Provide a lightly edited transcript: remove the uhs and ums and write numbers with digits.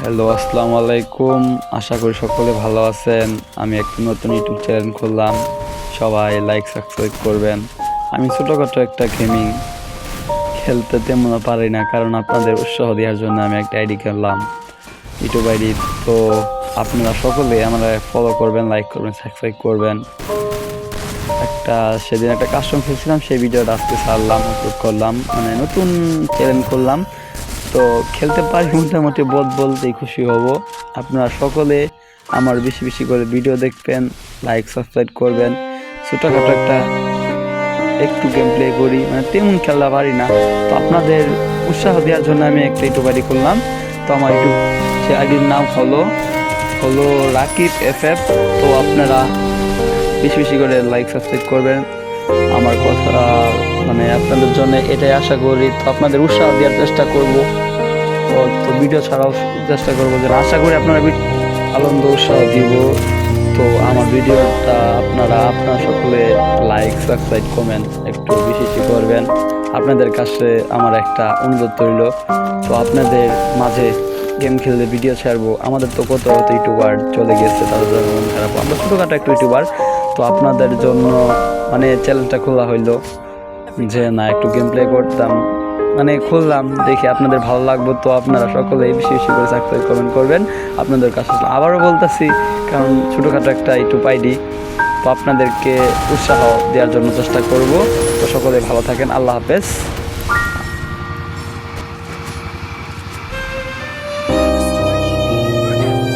Hello, আসসালামু আলাইকুম। আশা করি সকলে ভালো আছেন। আমি একটা নতুন ইউটিউব চ্যানেল খুললাম, সবাই লাইক সাবস্ক্রাইব করবেন। আমি ছোটোখাটো একটা গেমিং খেলতে তেমন পারি না, কারণ আপনাদের উৎসাহ দেওয়ার জন্য আমি একটা আইডি করলাম, ইউটিউব আইডি। তো আপনারা সকলে আমরা ফলো করবেন, লাইক করবেন, সাবস্ক্রাইব করবেন। সেদিন একটা কাস্টম খেলছিলাম, সেই ভিডিওটা আজকে ছাড়লাম, আপলোড করলাম, মানে নতুন চ্যানেল করলাম। তো খেলতে পারি মোটামুটি, বলতেই খুশি হব। আপনারা সকলে আমার বেশি বেশি করে ভিডিও দেখবেন, লাইক সাবস্ক্রাইব করবেন। ছোটোখাটো একটু গেম প্লে করি, মানে তেমন খেলা পারি না। তো আপনাদের উৎসাহ দেওয়ার জন্য আমি একটা ইউটিউব আইডি করলাম। তো আমার ইউটিউব সে আইডির নাম হলো রাকিব এফএফ। তো আপনারা বেশি বেশি করে লাইক সাবস্ক্রাইব করবেন। আমার কথা মানে আপনাদের জন্য এটাই আশা করি। তো আপনাদের উৎসাহ দেওয়ার চেষ্টা করব। তো ভিডিও ছাড়াও চেষ্টা করবো, যেন আশা করি আপনারা আনন্দ উৎসাহ দিব। তো আমার ভিডিওটা আপনারা সকলে লাইক সাবস্ক্রাইব কমেন্ট একটু বেশি বেশি করবেন। আপনাদের কাছে আমার একটা অনুরোধ রইল। তো আপনাদের মাঝে গেম খেলতে ভিডিও ছাড়বো। আমাদের তো কত ইউটিউবার চলে গেছে, তাদের জন্য মন খারাপ। আমরা ছোটোখাটো একটা ইউটিউবার, তো আপনাদের জন্য মানে চ্যানেলটা খোলা হইলো, যে না একটু গেম প্লে করতাম, মানে খুললাম, দেখি আপনাদের ভালো লাগবে। তো আপনারা সকলে বেশি বেশি করে সাবস্ক্রাইব কমেন্ট করবেন। আপনাদের কাছে আবারও বলতেছি, কারণ ছোটোখাটো একটা ইউটিউব আইডি, তো আপনাদেরকে উৎসাহ দেওয়ার জন্য চেষ্টা করব। তো সকলে ভালো থাকেন, আল্লাহ হাফেজ।